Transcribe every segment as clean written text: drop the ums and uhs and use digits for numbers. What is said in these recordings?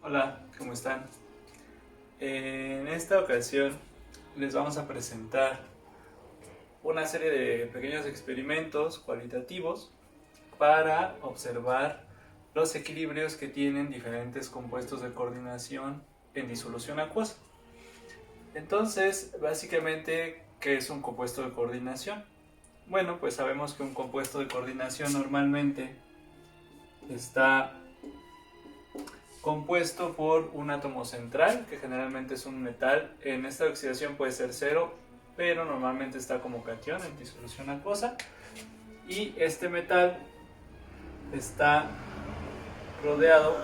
Hola, ¿cómo están? En esta ocasión les vamos a presentar una serie de pequeños experimentos cualitativos para observar los equilibrios que tienen diferentes compuestos de coordinación en disolución acuosa. Entonces, básicamente, ¿qué es un compuesto de coordinación? Bueno, pues sabemos que un compuesto de coordinación normalmente está compuesto por un átomo central, que generalmente es un metal. En esta oxidación puede ser cero, pero normalmente está como catión en disolución acuosa. Y este metal está rodeado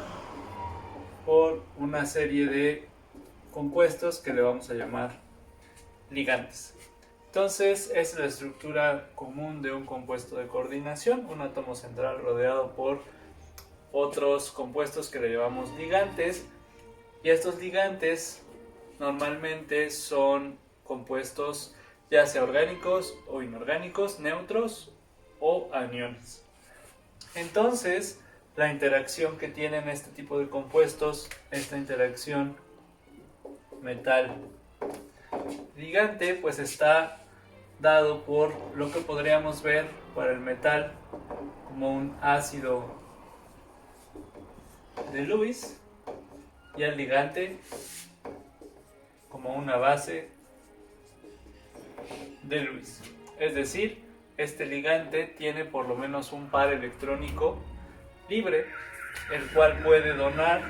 por una serie de compuestos que le vamos a llamar ligantes. Entonces, es la estructura común de un compuesto de coordinación, un átomo central rodeado por otros compuestos que le llamamos ligantes. Y estos ligantes normalmente son compuestos ya sea orgánicos o inorgánicos, neutros o aniones. Entonces, la interacción que tienen este tipo de compuestos, esta interacción metal-ligante, pues está dado por lo que podríamos ver para el metal como un ácido de Lewis y el ligante como una base de Lewis. Es decir, este ligante tiene por lo menos un par electrónico libre, el cual puede donar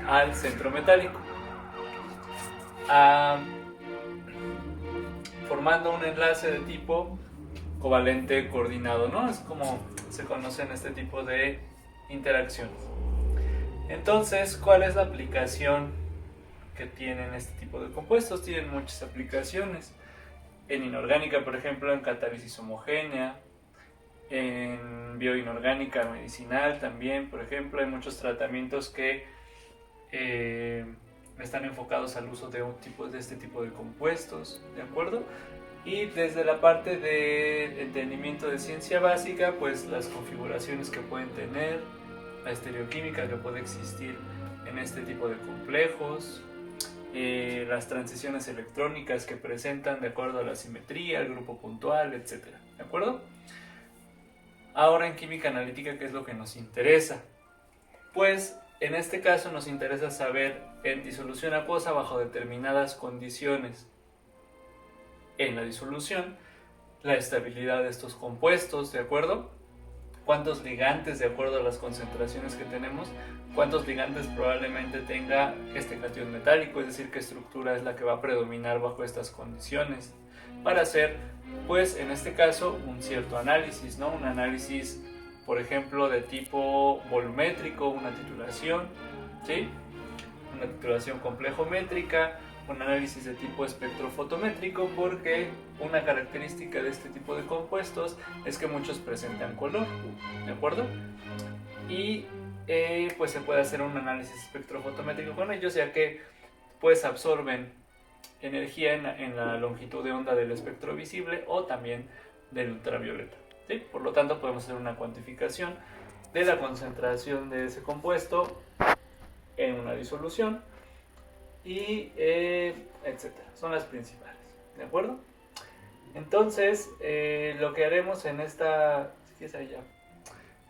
al centro metálico, formando un enlace de tipo covalente coordinado, ¿no? Es como se conocen este tipo de interacciones. Entonces, ¿cuál es la aplicación que tienen este tipo de compuestos? Tienen muchas aplicaciones. En inorgánica, por ejemplo, en catálisis homogénea, en bioinorgánica medicinal también, por ejemplo, hay muchos tratamientos que están enfocados al uso de este tipo de compuestos, ¿de acuerdo? Y desde la parte de entendimiento de ciencia básica, pues las configuraciones que pueden tener, la estereoquímica que puede existir en este tipo de complejos, las transiciones electrónicas que presentan de acuerdo a la simetría, el grupo puntual, etc. ¿De acuerdo? Ahora en química analítica, ¿qué es lo que nos interesa? Pues en este caso nos interesa saber en disolución acuosa bajo determinadas condiciones en la disolución la estabilidad de estos compuestos, ¿de acuerdo? Cuántos ligantes, de acuerdo a las concentraciones que tenemos, cuántos ligantes probablemente tenga este catión metálico, es decir, qué estructura es la que va a predominar bajo estas condiciones, para hacer, pues en este caso, un cierto análisis, ¿no? Un análisis, por ejemplo, de tipo volumétrico, una titulación, ¿sí? Una titulación complejométrica, un análisis de tipo espectrofotométrico, porque una característica de este tipo de compuestos es que muchos presentan color, ¿de acuerdo? Y pues se puede hacer un análisis espectrofotométrico con ellos, ya que pues absorben energía en la longitud de onda del espectro visible o también del ultravioleta, ¿sí? Por lo tanto podemos hacer una cuantificación de la concentración de ese compuesto en una disolución y etcétera. Son las principales, ¿de acuerdo? Entonces, lo que haremos en esta... ¿Qué es allá?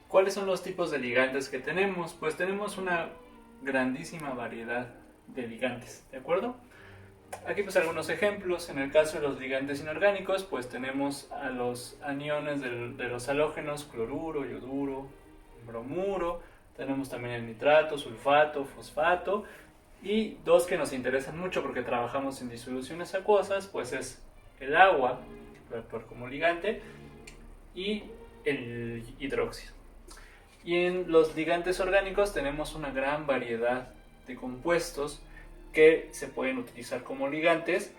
¿Cuáles son los tipos de ligantes que tenemos? Pues tenemos una grandísima variedad de ligantes, ¿de acuerdo? Aquí pues algunos ejemplos. En el caso de los ligantes inorgánicos, pues tenemos a los aniones de los halógenos, cloruro, yoduro, bromuro. Tenemos también el nitrato, sulfato, fosfato. Y dos que nos interesan mucho porque trabajamos en disoluciones acuosas, pues es el agua, que puede actuar como ligante, y el hidróxido. Y en los ligantes orgánicos tenemos una gran variedad de compuestos que se pueden utilizar como ligantes,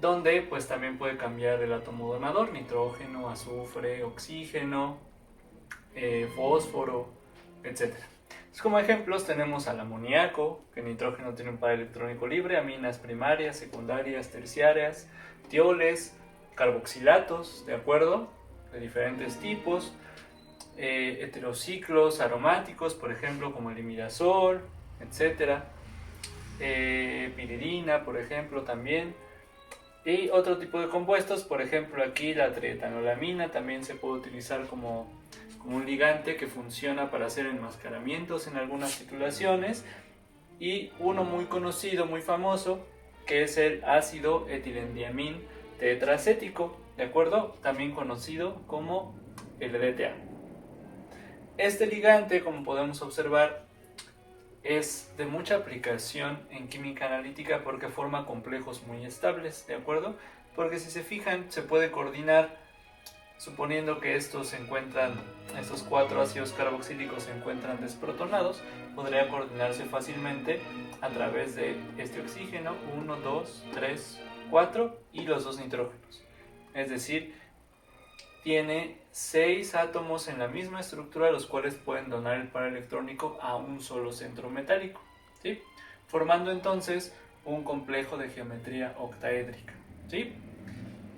donde pues también puede cambiar el átomo donador, nitrógeno, azufre, oxígeno, fósforo, etc. Como ejemplos tenemos al amoníaco, que nitrógeno tiene un par electrónico libre, aminas primarias, secundarias, terciarias, tioles, carboxilatos, ¿de acuerdo? De diferentes tipos. heterociclos aromáticos, por ejemplo, como el imidazol, etcétera, piridina, por ejemplo, también. Y otro tipo de compuestos, por ejemplo, aquí la trietanolamina también se puede utilizar como un ligante que funciona para hacer enmascaramientos en algunas titulaciones. Y uno muy conocido, muy famoso, que es el ácido etilendiamín tetracético, ¿de acuerdo? También conocido como el DTA. Este ligante, como podemos observar, es de mucha aplicación en química analítica porque forma complejos muy estables, ¿de acuerdo? Porque si se fijan, se puede coordinar, suponiendo que estos cuatro ácidos carboxílicos se encuentran desprotonados, podría coordinarse fácilmente a través de este oxígeno, 1, 2, 3, 4 y los dos nitrógenos. Es decir, tiene 6 átomos en la misma estructura, los cuales pueden donar el par electrónico a un solo centro metálico, ¿sí? Formando entonces un complejo de geometría octaédrica, ¿sí?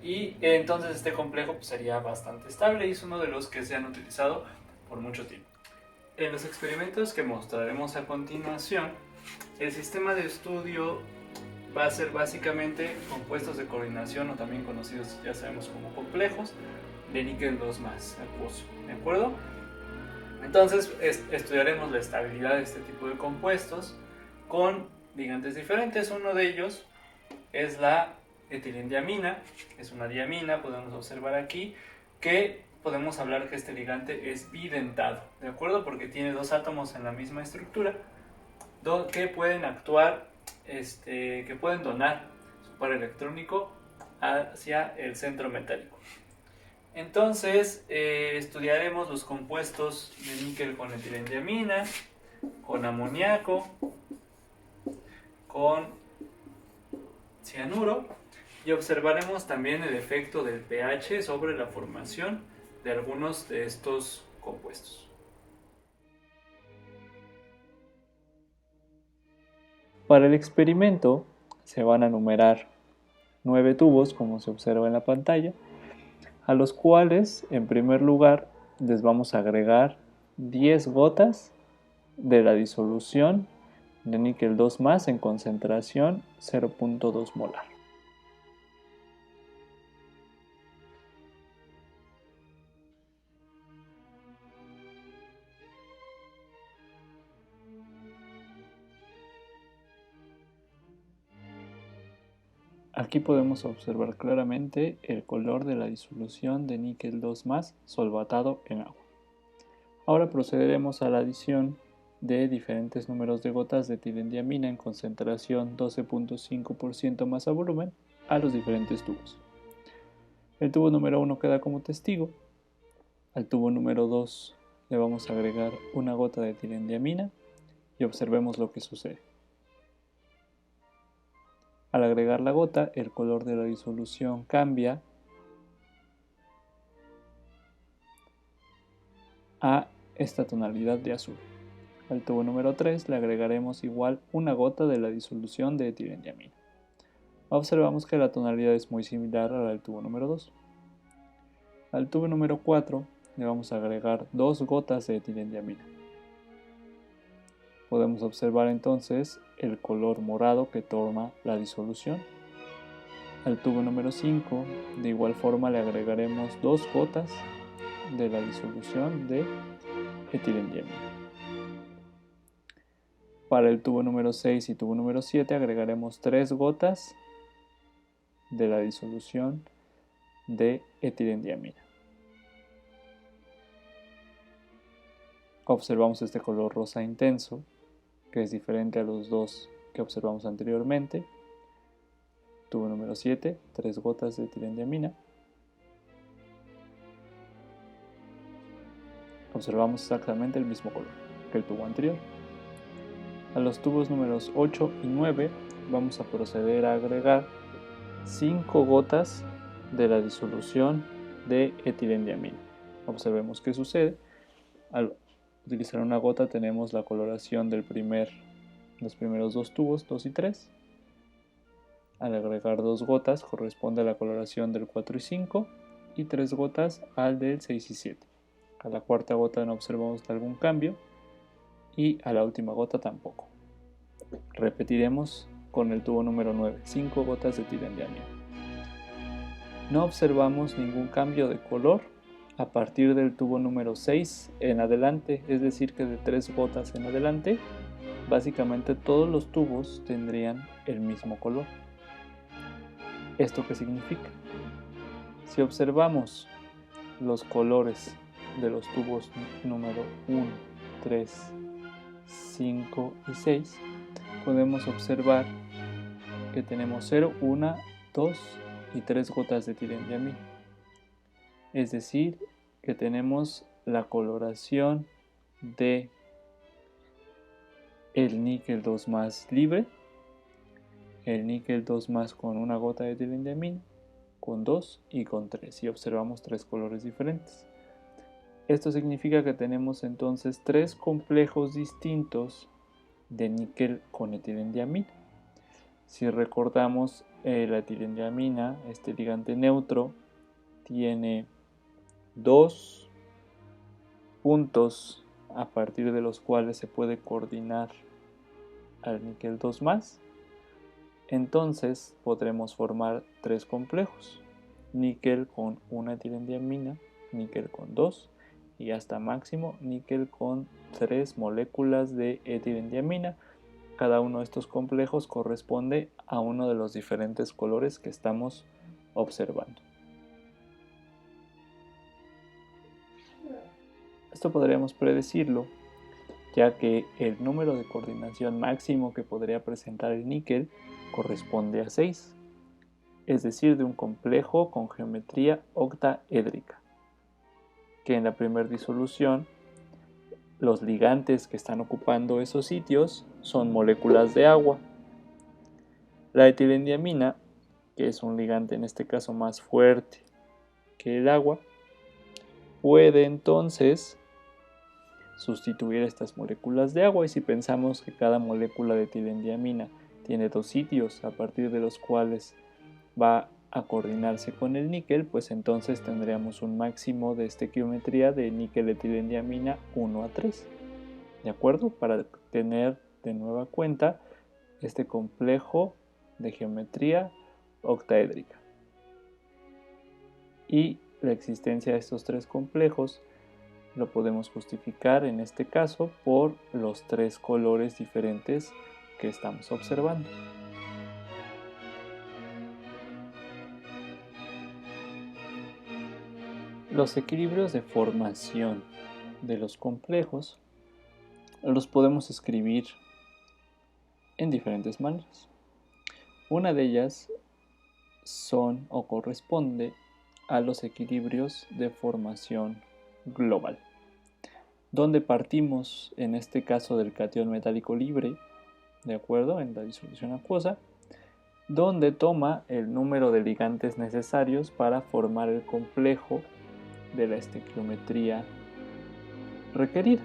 Y entonces este complejo pues, sería bastante estable y es uno de los que se han utilizado por mucho tiempo. En los experimentos que mostraremos a continuación, el sistema de estudio va a ser básicamente compuestos de coordinación o también conocidos, ya sabemos, como complejos de níquel 2+ acuoso, ¿de acuerdo? Entonces estudiaremos la estabilidad de este tipo de compuestos con ligantes diferentes. Uno de ellos es la etilendiamina, es una diamina, podemos observar aquí que podemos hablar que este ligante es bidentado, ¿de acuerdo? Porque tiene dos átomos en la misma estructura que pueden actuar, que pueden donar su par electrónico hacia el centro metálico. Entonces estudiaremos los compuestos de níquel con etilendiamina, con amoníaco, con cianuro y observaremos también el efecto del pH sobre la formación de algunos de estos compuestos. Para el experimento se van a numerar 9 tubos, como se observa en la pantalla, a los cuales en primer lugar les vamos a agregar 10 gotas de la disolución de níquel 2+ en concentración 0.2 molar. Aquí podemos observar claramente el color de la disolución de níquel 2+ solvatado en agua. Ahora procederemos a la adición de diferentes números de gotas de etilendiamina en concentración 12.5% masa volumen a los diferentes tubos. El tubo número 1 queda como testigo. Al tubo número 2 le vamos a agregar una gota de etilendiamina y observemos lo que sucede. Al agregar la gota, el color de la disolución cambia a esta tonalidad de azul. Al tubo número 3 le agregaremos igual una gota de la disolución de etilendiamina. Observamos que la tonalidad es muy similar a la del tubo número 2. Al tubo número 4 le vamos a agregar 2 gotas de etilendiamina. Podemos observar entonces el color morado que toma la disolución. Al tubo número 5 de igual forma le agregaremos 2 gotas de la disolución de etilendiamina. Para el tubo número 6 y tubo número 7 agregaremos 3 gotas de la disolución de etilendiamina. Observamos este color rosa intenso, que es diferente a los dos que observamos anteriormente. Tubo número 7, 3 gotas de etilendiamina. Observamos exactamente el mismo color que el tubo anterior. A los tubos números 8 y 9 vamos a proceder a agregar 5 gotas de la disolución de etilendiamina. Observemos qué sucede. Al utilizar una gota tenemos la coloración los primeros dos tubos, 2 y 3. Al agregar 2 gotas corresponde a la coloración del 4 y 5 y 3 gotas al del 6 y 7. A la cuarta gota no observamos algún cambio y a la última gota tampoco. Repetiremos con el tubo número 9, 5 gotas de etilenglicol. No observamos ningún cambio de color a partir del tubo número 6 en adelante, es decir que de 3 gotas en adelante, básicamente todos los tubos tendrían el mismo color. ¿Esto qué significa? Si observamos los colores de los tubos número 1, 3, 5 y 6, podemos observar que tenemos 0, 1, 2 y 3 gotas de etilenglicol. Es decir, que tenemos la coloración de el níquel 2 más libre, el níquel 2 más con una gota de etilenglicol, con 2 y con 3, y observamos 3 colores diferentes. Esto significa que tenemos entonces 3 complejos distintos de níquel con etilendiamina. Si recordamos, la etilendiamina, este ligante neutro, tiene 2 puntos a partir de los cuales se puede coordinar al níquel 2 más. Entonces podremos formar 3 complejos: níquel con una etilendiamina, níquel con 2 y hasta máximo níquel con 3 moléculas de etilendiamina. Cada uno de estos complejos corresponde a uno de los diferentes colores que estamos observando. Esto podríamos predecirlo, ya que el número de coordinación máximo que podría presentar el níquel corresponde a 6, es decir, de un complejo con geometría octaédrica, que en la primera disolución los ligantes que están ocupando esos sitios son moléculas de agua. La etilendiamina, que es un ligante en este caso más fuerte que el agua, puede entonces sustituir estas moléculas de agua, y si pensamos que cada molécula de etilendiamina tiene 2 sitios a partir de los cuales va a coordinarse con el níquel, pues entonces tendríamos un máximo de estequiometría de níquel etilendiamina 1:3, ¿de acuerdo? Para tener de nueva cuenta este complejo de geometría octaédrica. Y la existencia de estos 3 complejos lo podemos justificar en este caso por los 3 colores diferentes que estamos observando. Los equilibrios de formación de los complejos los podemos escribir en diferentes maneras. Una de ellas son o corresponde a los equilibrios de formación global, donde partimos en este caso del catión metálico libre, de acuerdo, en la disolución acuosa, donde toma el número de ligantes necesarios para formar el complejo de la estequiometría requerida.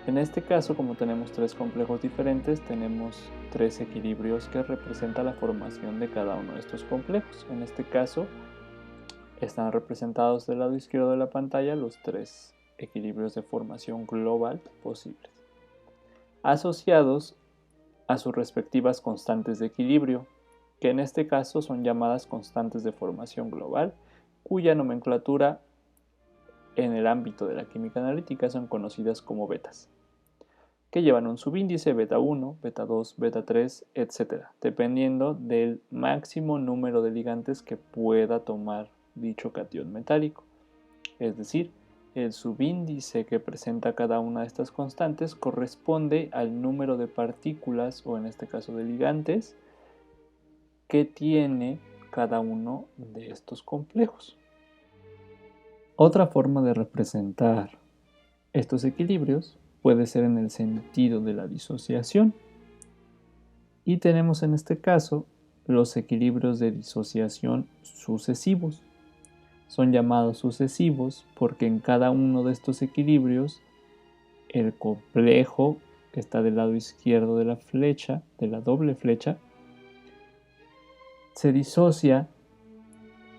En este caso, como tenemos 3 complejos diferentes, tenemos 3 equilibrios que representan la formación de cada uno de estos complejos. En este caso, están representados del lado izquierdo de la pantalla los 3 equilibrios de formación global posibles, asociados a sus respectivas constantes de equilibrio, que en este caso son llamadas constantes de formación global, cuya nomenclatura en el ámbito de la química analítica son conocidas como betas, que llevan un subíndice beta 1, beta 2, beta 3, etc., dependiendo del máximo número de ligantes que pueda tomar dicho catión metálico. Es decir, el subíndice que presenta cada una de estas constantes corresponde al número de partículas, o en este caso de ligantes, que tiene cada uno de estos complejos. Otra forma de representar estos equilibrios puede ser en el sentido de la disociación, y tenemos en este caso los equilibrios de disociación sucesivos. Son llamados sucesivos porque en cada uno de estos equilibrios el complejo que está del lado izquierdo de la flecha, de la doble flecha, se disocia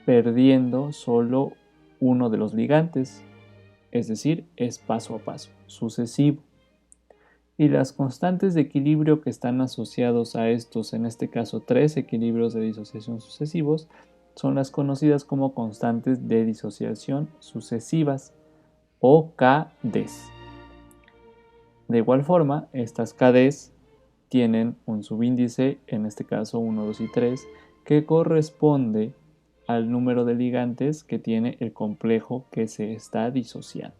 perdiendo solo uno de los ligantes, es decir, es paso a paso, sucesivo. Y las constantes de equilibrio que están asociados a estos, en este caso 3 equilibrios de disociación sucesivos, son las conocidas como constantes de disociación sucesivas o KDs. De igual forma, estas KDs tienen un subíndice, en este caso 1, 2 y 3, que corresponde al número de ligantes que tiene el complejo que se está disociando.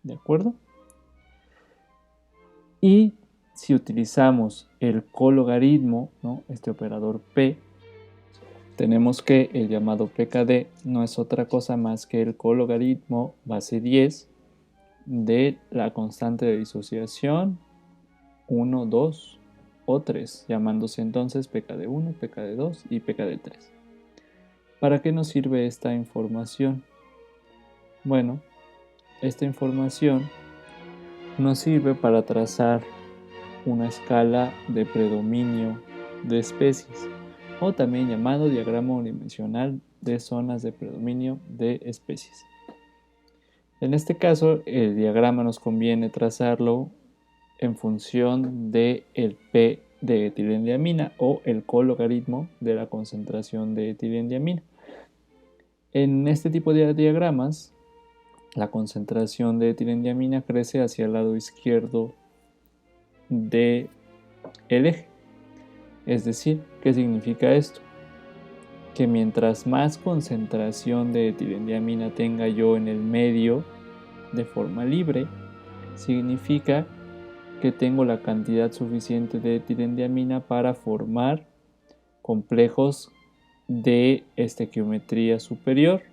¿De acuerdo? Y si utilizamos el cologaritmo, ¿no? Este operador P, tenemos que el llamado PKD no es otra cosa más que el cologaritmo base 10 de la constante de disociación 1, 2 o 3, llamándose entonces PKD1, PKD2 y PKD3. ¿Para qué nos sirve esta información? Bueno, esta información nos sirve para trazar una escala de predominio de especies, o también llamado diagrama unidimensional de zonas de predominio de especies. En este caso, el diagrama nos conviene trazarlo en función del P de etilendiamina o el cologaritmo de la concentración de etilendiamina. En este tipo de diagramas, la concentración de etilendiamina crece hacia el lado izquierdo del eje. Es decir, ¿qué significa esto? Que mientras más concentración de etilendiamina tenga yo en el medio de forma libre, significa que tengo la cantidad suficiente de etilendiamina para formar complejos de estequiometría superior.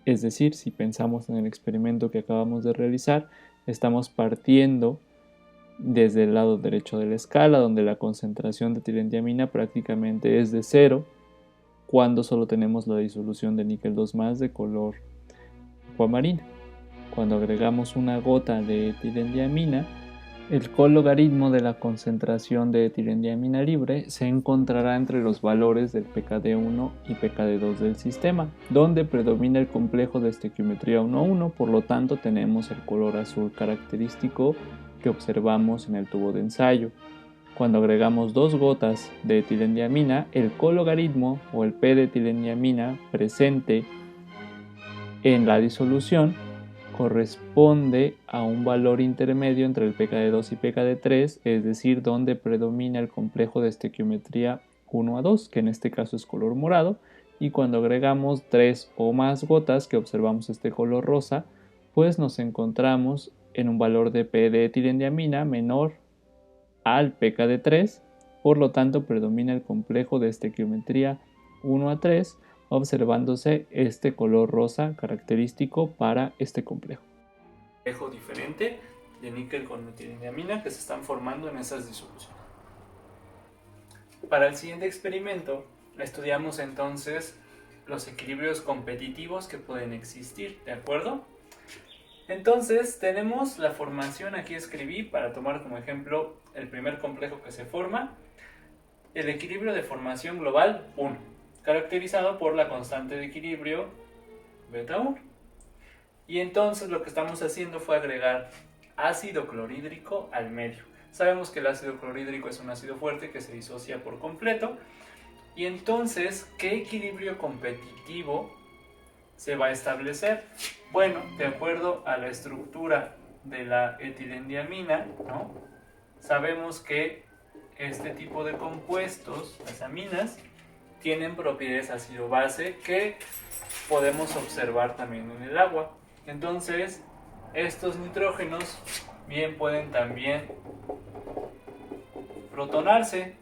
Es decir, si pensamos en el experimento que acabamos de realizar, estamos partiendo desde el lado derecho de la escala, donde la concentración de etilendiamina prácticamente es de 0, cuando solo tenemos la disolución de níquel 2+ de color acuamarina. Cuando agregamos una gota de etilendiamina, el cologaritmo de la concentración de etilendiamina libre se encontrará entre los valores del PKD1 y PKD2 del sistema, donde predomina el complejo de estequiometría 1:1, por lo tanto tenemos el color azul característico que observamos en el tubo de ensayo. Cuando agregamos 2 gotas de etilendiamina, el cologaritmo o el P de etilendiamina presente en la disolución corresponde a un valor intermedio entre el PKD2 y PKD3, es decir, donde predomina el complejo de estequiometría 1:2, que en este caso es color morado, y cuando agregamos 3 o más gotas, que observamos este color rosa, pues nos encontramos en un valor de P de etilendiamina menor al PKD3, por lo tanto predomina el complejo de estequiometría 1:3, observándose este color rosa característico para este complejo. Complejo diferente de níquel con etilendiamina que se están formando en esas disoluciones. Para el siguiente experimento estudiamos entonces los equilibrios competitivos que pueden existir, ¿de acuerdo? Entonces tenemos la formación, aquí escribí para tomar como ejemplo el primer complejo que se forma, el equilibrio de formación global 1, caracterizado por la constante de equilibrio beta 1. Y entonces lo que estamos haciendo fue agregar ácido clorhídrico al medio. Sabemos que el ácido clorhídrico es un ácido fuerte que se disocia por completo. Y entonces, ¿qué equilibrio competitivo se va a establecer? Bueno, de acuerdo a la estructura de la etilendiamina, ¿no? Sabemos que este tipo de compuestos, las aminas, tienen propiedades ácido-base que podemos observar también en el agua. Entonces, estos nitrógenos bien pueden también protonarse,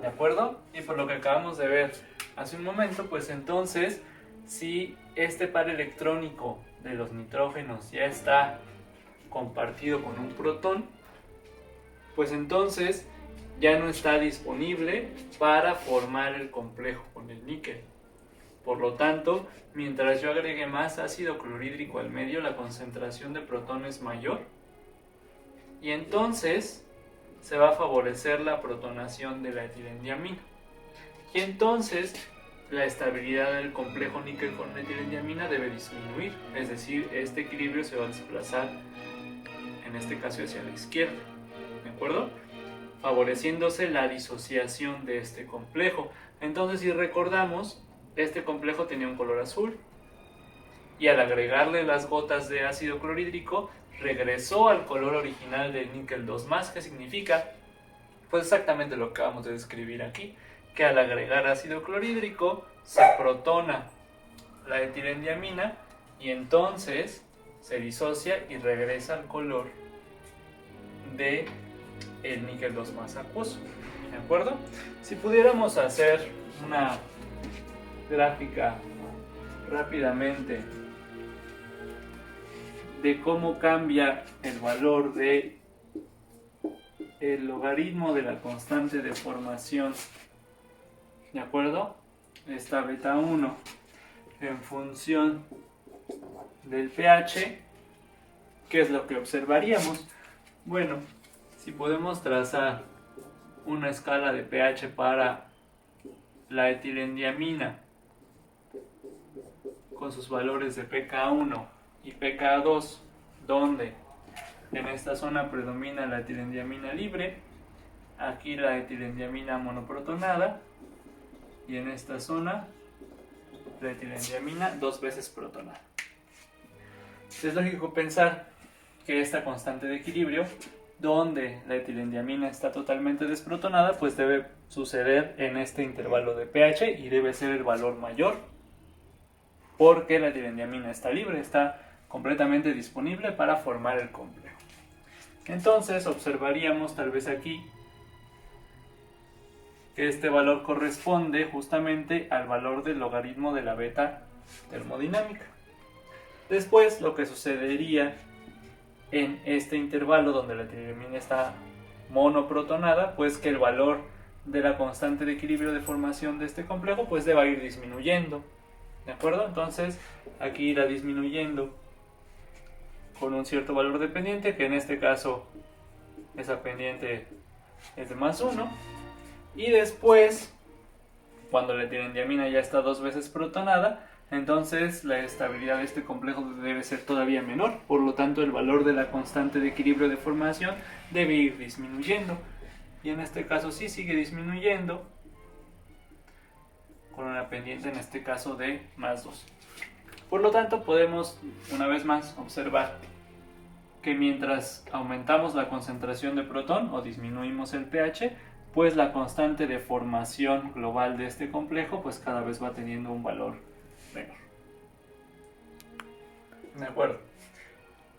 ¿de acuerdo? Y por lo que acabamos de ver hace un momento, pues entonces, si este par electrónico de los nitrógenos ya está compartido con un protón, pues entonces ya no está disponible para formar el complejo con el níquel. Por lo tanto, mientras yo agregue más ácido clorhídrico al medio, la concentración de protones es mayor y entonces se va a favorecer la protonación de la etilendiamina. Y entonces la estabilidad del complejo níquel con etilendiamina debe disminuir, es decir, este equilibrio se va a desplazar, en este caso hacia la izquierda, ¿de acuerdo? Favoreciéndose la disociación de este complejo. Entonces, si recordamos, este complejo tenía un color azul y al agregarle las gotas de ácido clorhídrico regresó al color original del níquel 2+, que significa pues exactamente lo que acabamos de describir aquí, que al agregar ácido clorhídrico se protona la etilendiamina y entonces se disocia y regresa al color de el níquel 2+ acuoso, ¿de acuerdo? Si pudiéramos hacer una gráfica rápidamente de cómo cambia el valor de el logaritmo de la constante de formación, ¿de acuerdo? Esta beta 1 en función del pH, ¿qué es lo que observaríamos? Bueno, si podemos trazar una escala de pH para la etilendiamina con sus valores de pK1 y pK2, donde en esta zona predomina la etilendiamina libre, aquí la etilendiamina monoprotonada, y en esta zona la etilendiamina 2 veces protonada. Es lógico pensar que esta constante de equilibrio, donde la etilendiamina está totalmente desprotonada, pues debe suceder en este intervalo de pH y debe ser el valor mayor, porque la etilendiamina está libre, está completamente disponible para formar el complejo. Entonces observaríamos tal vez aquí que este valor corresponde justamente al valor del logaritmo de la beta termodinámica. Después lo que sucedería en este intervalo donde la etilendiamina está monoprotonada, pues que el valor de la constante de equilibrio de formación de este complejo pues deba ir disminuyendo, ¿de acuerdo? Entonces aquí irá disminuyendo con un cierto valor de pendiente, que en este caso esa pendiente es de +1, y después cuando la etilendiamina ya está 2 veces protonada, entonces la estabilidad de este complejo debe ser todavía menor, por lo tanto el valor de la constante de equilibrio de formación debe ir disminuyendo, y en este caso sí sigue disminuyendo con una pendiente en este caso de +2. Por lo tanto podemos una vez más observar que mientras aumentamos la concentración de protón o disminuimos el pH, pues la constante de formación global de este complejo pues cada vez va teniendo un valor menor. De acuerdo.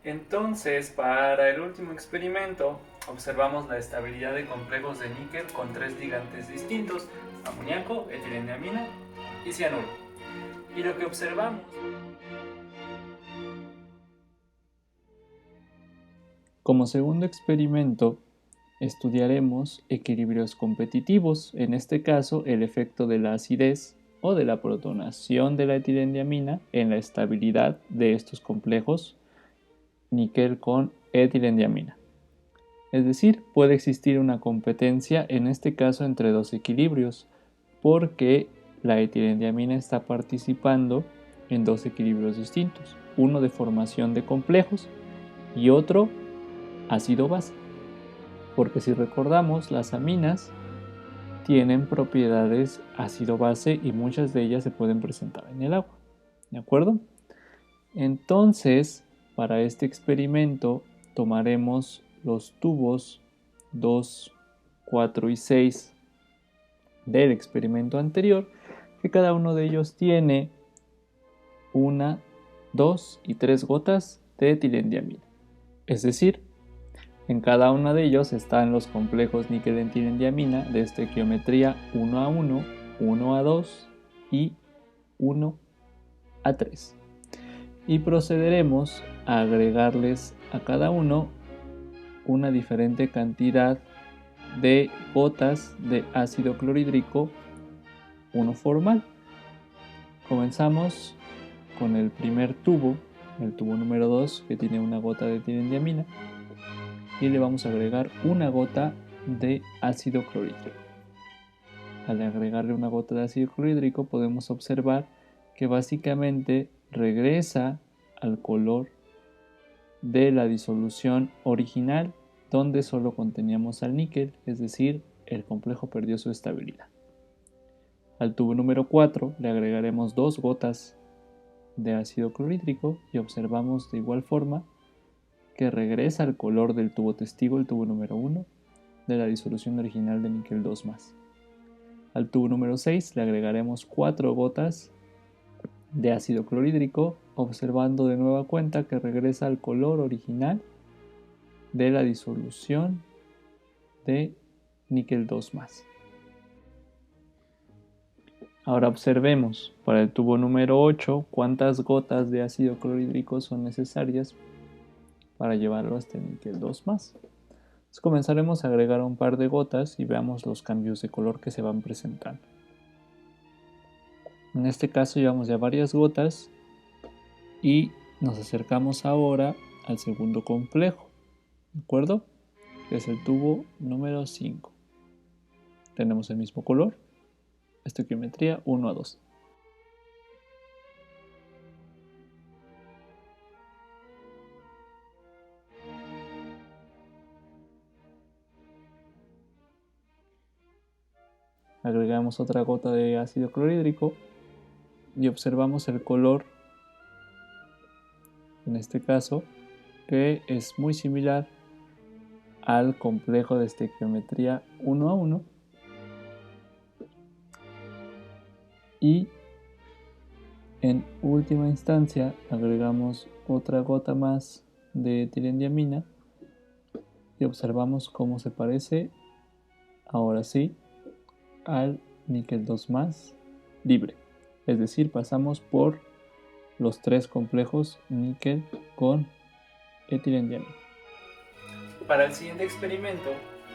Entonces, para el último experimento, observamos la estabilidad de complejos de níquel con 3 ligantes distintos: amoníaco, etilendiamina y cianuro. Y lo que observamos... Como segundo experimento, estudiaremos equilibrios competitivos, en este caso el efecto de la acidez o de la protonación de la etilendiamina en la estabilidad de estos complejos níquel con etilendiamina. Es decir, puede existir una competencia en este caso entre dos equilibrios, porque la etilendiamina está participando en dos equilibrios distintos, uno de formación de complejos y otro ácido-base. Porque si recordamos, las aminas tienen propiedades ácido-base y muchas de ellas se pueden presentar en el agua, ¿de acuerdo? Entonces, para este experimento tomaremos los tubos 2, 4 y 6 del experimento anterior, que cada uno de ellos tiene 1, 2 y 3 gotas de etilendiamina. Es decir, en cada uno de ellos están los complejos níquel-etilendiamina de estequiometría 1A1, 1A2 y 1A3. Y procederemos a agregarles a cada uno una diferente cantidad de gotas de ácido clorhídrico, uno formal. Comenzamos con el primer tubo, el tubo número 2, que tiene una gota de etilendiamina, y le vamos a agregar una gota de ácido clorhídrico. al agregarle una gota de ácido clorhídrico podemos observar que básicamente regresa al color de la disolución original, donde solo conteníamos al níquel, es decir, el complejo perdió su estabilidad. Al tubo número 4 le agregaremos 2 gotas de ácido clorhídrico y observamos de igual forma que regresa al color del tubo testigo, el tubo número 1, de la disolución original de níquel 2+. Al tubo número 6 le agregaremos 4 gotas de ácido clorhídrico, observando de nueva cuenta que regresa al color original de la disolución de níquel 2+. Ahora observemos para el tubo número 8 cuántas gotas de ácido clorhídrico son necesarias para llevarlo hasta el níquel 2+. Entonces comenzaremos a agregar un par de gotas y veamos los cambios de color que se van presentando. En este caso llevamos ya varias gotas y nos acercamos ahora al segundo complejo, ¿de acuerdo? Que es el tubo número 5. Tenemos el mismo color, estequiometría 1:2. Agregamos otra gota de ácido clorhídrico y observamos el color, en este caso, que es muy similar al complejo de estequiometría 1:1. Y en última instancia agregamos otra gota más de etilendiamina y observamos cómo se parece, ahora sí, al níquel 2+ libre. Es decir, pasamos por los 3 complejos níquel con etilendiamina. Para el siguiente experimento,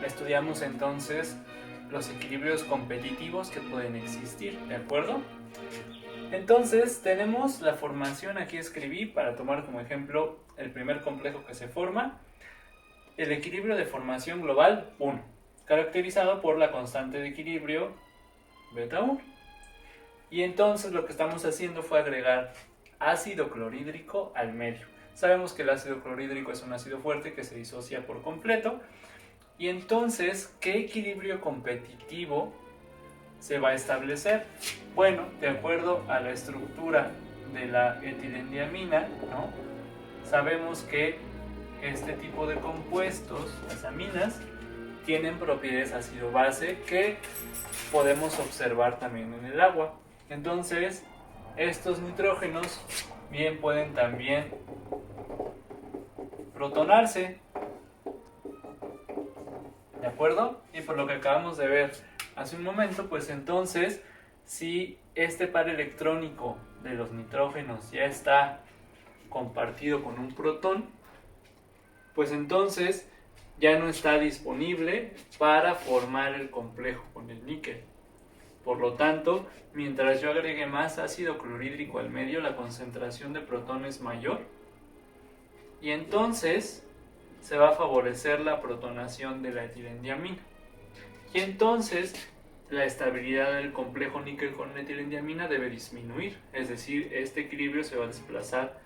estudiamos entonces los equilibrios competitivos que pueden existir, ¿de acuerdo? Entonces tenemos la formación, aquí escribí para tomar como ejemplo el primer complejo que se forma, el equilibrio de formación global 1, caracterizado por la constante de equilibrio beta 1. Y entonces lo que estamos haciendo fue agregar ácido clorhídrico al medio. Sabemos que el ácido clorhídrico es un ácido fuerte que se disocia por completo. Y entonces, ¿qué equilibrio competitivo se va a establecer? Bueno, de acuerdo a la estructura de la etilendiamina, ¿no? Sabemos que este tipo de compuestos, las aminas, tienen propiedades ácido-base que podemos observar también en el agua. Entonces, estos nitrógenos bien pueden también protonarse, ¿de acuerdo? Y por lo que acabamos de ver hace un momento, pues entonces, si este par electrónico de los nitrógenos ya está compartido con un protón, pues entonces ya no está disponible para formar el complejo con el níquel. Por lo tanto, mientras yo agregue más ácido clorhídrico al medio, la concentración de protones es mayor y entonces se va a favorecer la protonación de la etilendiamina. Y entonces la estabilidad del complejo níquel con etilendiamina debe disminuir, es decir, este equilibrio se va a desplazar,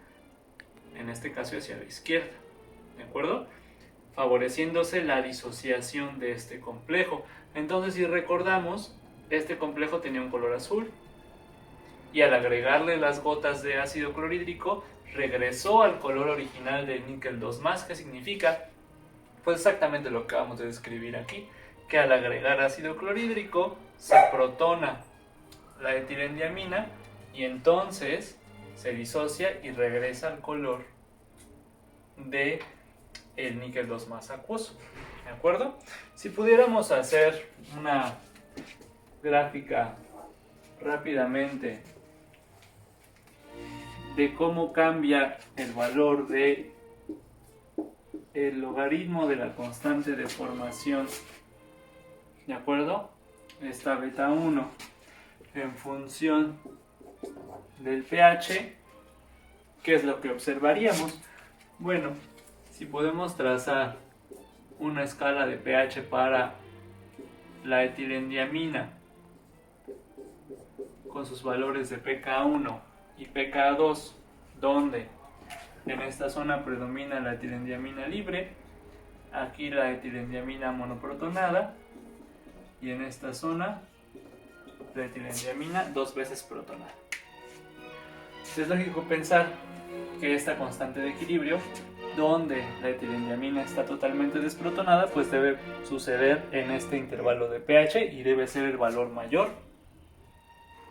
en este caso hacia la izquierda, ¿de acuerdo? Favoreciéndose la disociación de este complejo. Entonces, si recordamos, este complejo tenía un color azul y al agregarle las gotas de ácido clorhídrico regresó al color original del níquel 2+. ¿Qué significa? Pues exactamente lo que acabamos de describir aquí, que al agregar ácido clorhídrico se protona la etilendiamina y entonces se disocia y regresa al color de el níquel 2+ acuoso, ¿de acuerdo? Si pudiéramos hacer una gráfica rápidamente de cómo cambia el valor de el logaritmo de la constante de formación, ¿de acuerdo? Esta beta 1 en función del pH, ¿qué es lo que observaríamos? Bueno, si podemos trazar una escala de pH para la etilendiamina con sus valores de pK1 y pK2, donde en esta zona predomina la etilendiamina libre, aquí la etilendiamina monoprotonada, y en esta zona la etilendiamina 2 veces protonada. Es lógico pensar que esta constante de equilibrio, donde la etilendiamina está totalmente desprotonada, pues debe suceder en este intervalo de pH y debe ser el valor mayor,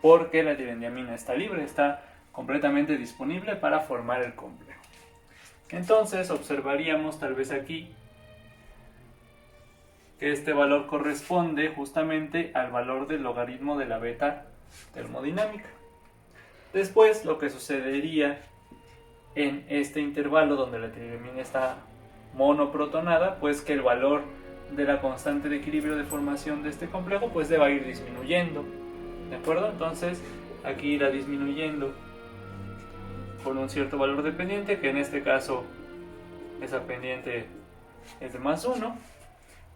porque la etilendiamina está libre, está completamente disponible para formar el complejo. Entonces observaríamos tal vez aquí que este valor corresponde justamente al valor del logaritmo de la beta termodinámica. Después, lo que sucedería en este intervalo donde la etilendiamina está monoprotonada, pues que el valor de la constante de equilibrio de formación de este complejo pues deba ir disminuyendo, ¿de acuerdo? Entonces aquí irá disminuyendo con un cierto valor de pendiente, que en este caso esa pendiente es de +1,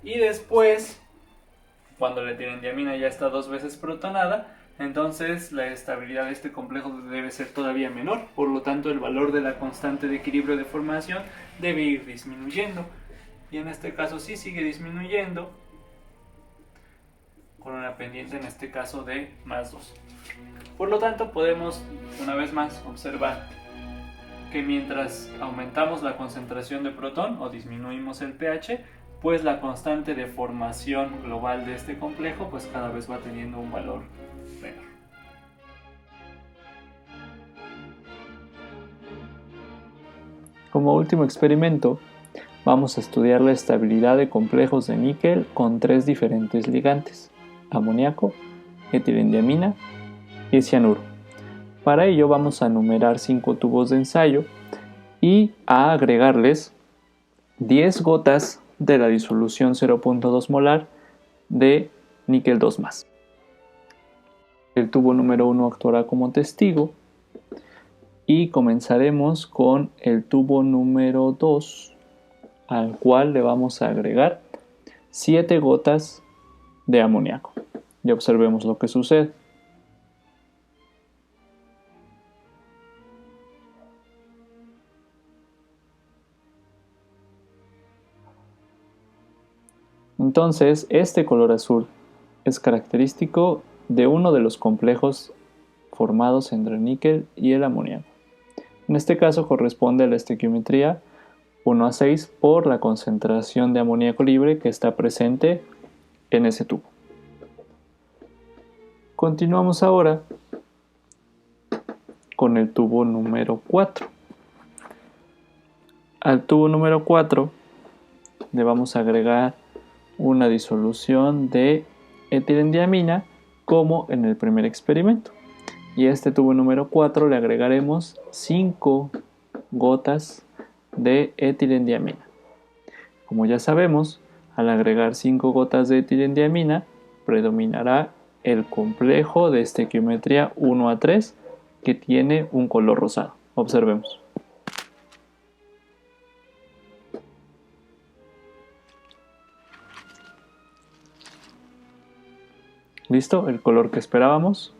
y después, cuando la etilendiamina ya está 2 veces protonada, entonces la estabilidad de este complejo debe ser todavía menor, por lo tanto el valor de la constante de equilibrio de formación debe ir disminuyendo, y en este caso sí sigue disminuyendo con una pendiente en este caso de +2. Por lo tanto podemos una vez más observar que mientras aumentamos la concentración de protón o disminuimos el pH, pues la constante de formación global de este complejo pues cada vez va teniendo un valor menor. Como último experimento, vamos a estudiar la estabilidad de complejos de níquel con 3 diferentes ligantes: amoníaco, etilendiamina y cianuro. Para ello vamos a numerar 5 tubos de ensayo y a agregarles 10 gotas de la disolución 0.2 molar de níquel 2+. El tubo número 1 actuará como testigo y comenzaremos con el tubo número 2, al cual le vamos a agregar 7 gotas de amoníaco. Y observemos lo que sucede. Entonces, este color azul es característico de uno de los complejos formados entre el níquel y el amoníaco. En este caso corresponde a la estequiometría 1:6 por la concentración de amoníaco libre que está presente en ese tubo. Continuamos ahora con el tubo número 4. Al tubo número 4 le vamos a agregar una disolución de etilendiamina como en el primer experimento. Y a este tubo número 4 le agregaremos 5 gotas de etilendiamina. Como ya sabemos, al agregar 5 gotas de etilendiamina, predominará el complejo de estequiometría 1:3 que tiene un color rosado. Observemos. ¿Listo? El color que esperábamos,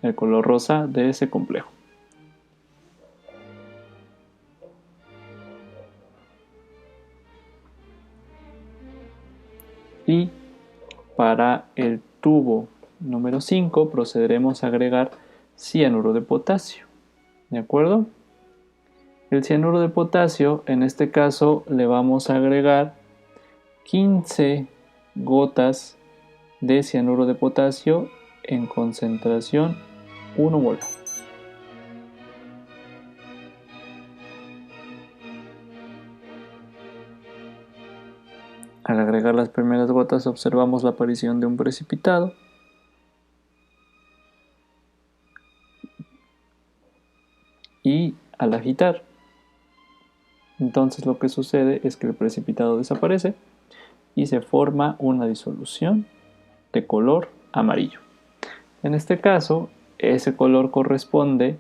el color rosa de ese complejo. Y para el tubo número 5 procederemos a agregar cianuro de potasio. ¿De acuerdo? El cianuro de potasio, en este caso, le vamos a agregar 15 gotas de cianuro de potasio en concentración 1 molar. Al agregar las primeras gotas observamos la aparición de un precipitado. Y al agitar, entonces lo que sucede es que el precipitado desaparece y se forma una disolución de color amarillo. En este caso, ese color corresponde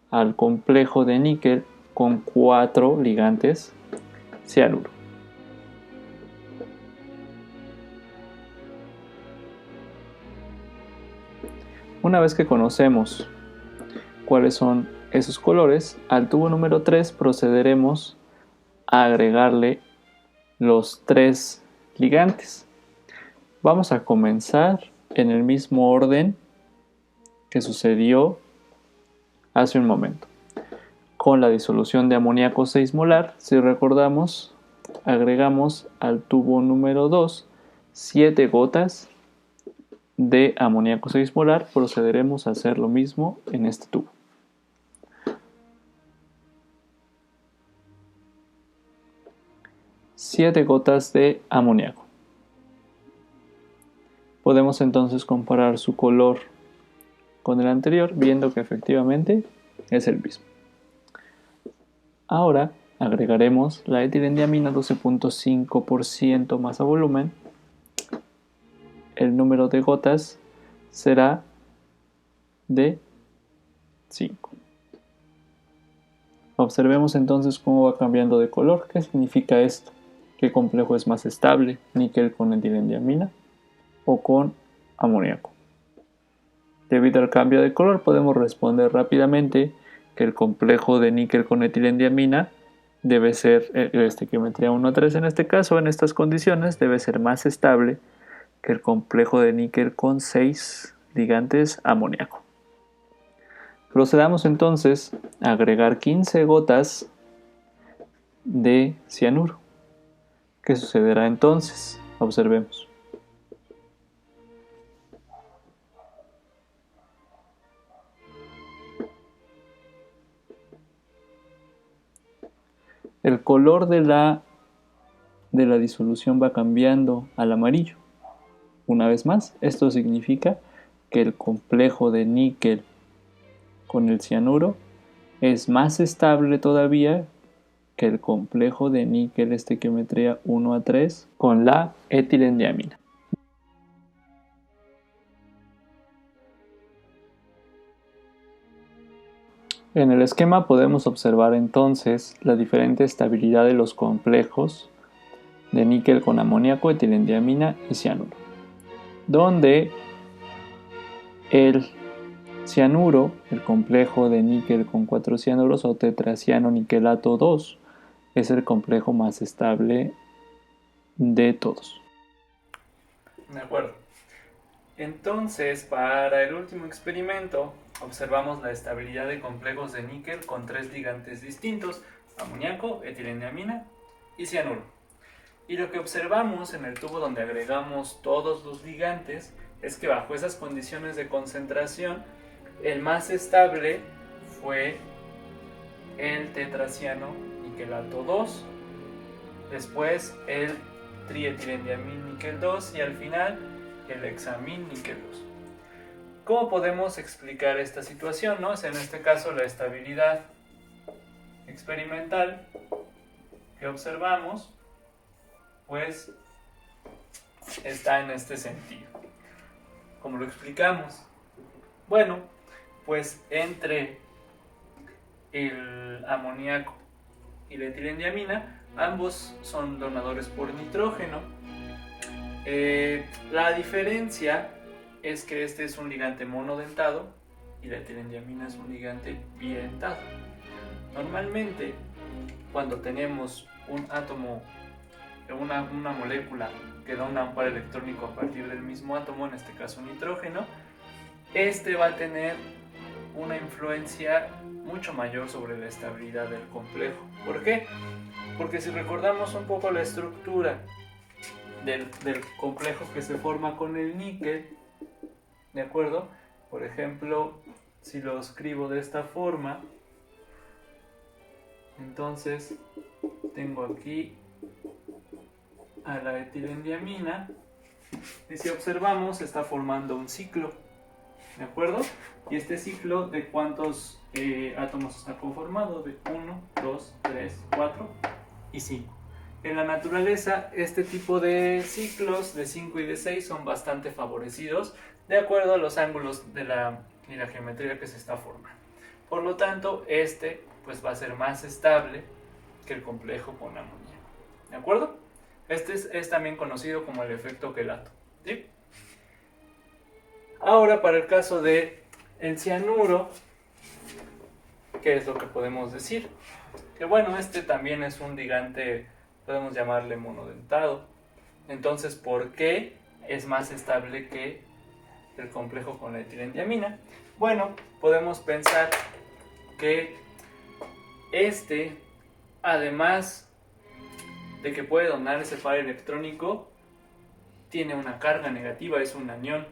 al complejo de níquel con 4 ligantes cianuro. Una vez que conocemos cuáles son esos colores, al tubo número 3 procederemos a agregarle los 3 ligantes. Vamos a comenzar en el mismo orden que sucedió hace un momento. Con la disolución de amoníaco 6 molar, si recordamos, agregamos al tubo número 2 7 gotas de amoníaco 6 molar. Procederemos a hacer lo mismo en este tubo. Siete gotas de amoníaco. Podemos entonces comparar su color con el anterior, viendo que efectivamente es el mismo. Ahora agregaremos la etilendiamina 12.5% masa volumen. El número de gotas será de 5. Observemos entonces cómo va cambiando de color. ¿Qué significa esto? ¿Qué complejo es más estable? ¿Níquel con etilendiamina o con amoníaco? Debido al cambio de color podemos responder rápidamente que el complejo de níquel con etilendiamina debe ser, estequiometría 1:3 en este caso, en estas condiciones, debe ser más estable que el complejo de níquel con 6 ligantes amoníaco. Procedamos entonces a agregar 15 gotas de cianuro. ¿Qué sucederá entonces? Observemos. El color de la disolución va cambiando al amarillo. Una vez más, esto significa que el complejo de níquel con el cianuro es más estable todavía que el complejo de níquel estequiometría 1:3 con la etilendiamina. En el esquema podemos observar entonces la diferente estabilidad de los complejos de níquel con amoníaco, etilendiamina y cianuro, donde el cianuro, el complejo de níquel con 4 cianuros o tetraciano niquelato 2, es el complejo más estable de todos. De acuerdo. Entonces, para el último experimento, observamos la estabilidad de complejos de níquel con 3 ligantes distintos: amoníaco, etilendiamina y cianuro. Y lo que observamos en el tubo donde agregamos todos los ligantes es que bajo esas condiciones de concentración, el más estable fue el tetraciano niquelato 2, después el trietilendiamina níquel 2 y al final el hexamin níquel 2. ¿Cómo podemos explicar esta situación, no? En este caso, la estabilidad experimental que observamos pues está en este sentido. ¿Cómo lo explicamos? Bueno, pues entre el amoníaco y la etilendiamina, ambos son donadores por nitrógeno. La diferencia es que este es un ligante monodentado y la etilendiamina es un ligante bidentado. Normalmente, cuando tenemos un átomo, una molécula que da un par electrónico a partir del mismo átomo, en este caso nitrógeno, este va a tener una influencia mucho mayor sobre la estabilidad del complejo. ¿Por qué? Porque si recordamos un poco la estructura del complejo que se forma con el níquel, ¿de acuerdo? Por ejemplo, si lo escribo de esta forma, entonces tengo aquí a la etilendiamina y si observamos está formando un ciclo, ¿de acuerdo? Y este ciclo, ¿de cuántos átomos está conformado? De 1, 2, 3, 4 y 5. En la naturaleza, este tipo de ciclos de 5 y de 6 son bastante favorecidos de acuerdo a los ángulos y la geometría que se está formando. Por lo tanto, este pues va a ser más estable que el complejo con amoníaco, ¿de acuerdo? Este es también conocido como el efecto quelato, ¿sí? Ahora, para el caso de El cianuro, ¿qué es lo que podemos decir? Que bueno, este también es un ligante, podemos llamarle monodentado. Entonces, ¿por qué es más estable que el complejo con la etilendiamina? Bueno, podemos pensar que este, además de que puede donar ese par electrónico, tiene una carga negativa, es un anión.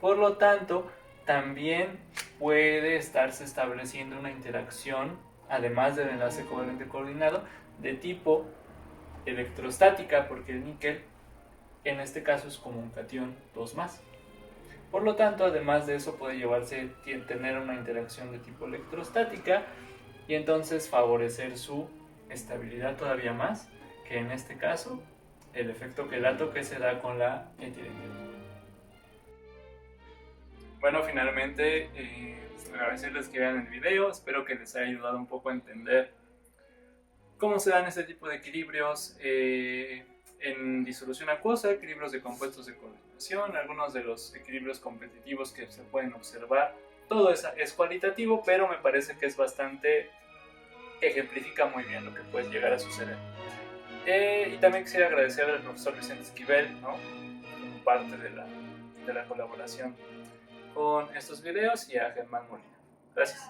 Por lo tanto, también puede estarse estableciendo una interacción, además del enlace covalente coordinado, de tipo electrostática, porque el níquel en este caso es como un catión 2+. Por lo tanto, además de eso, puede tener una interacción de tipo electrostática y entonces favorecer su estabilidad todavía más, que en este caso el efecto quelato que se da con la etilendiamina. Bueno, finalmente, agradecerles que vean el video, espero que les haya ayudado un poco a entender cómo se dan este tipo de equilibrios en disolución acuosa, equilibrios de compuestos de coordinación, algunos de los equilibrios competitivos que se pueden observar. Todo es cualitativo, pero me parece que es bastante, ejemplifica muy bien lo que puede llegar a suceder. Y también quisiera agradecer al profesor Vicente Esquivel, ¿no?, como parte de la colaboración con estos videos, y a Germán Molina. Gracias.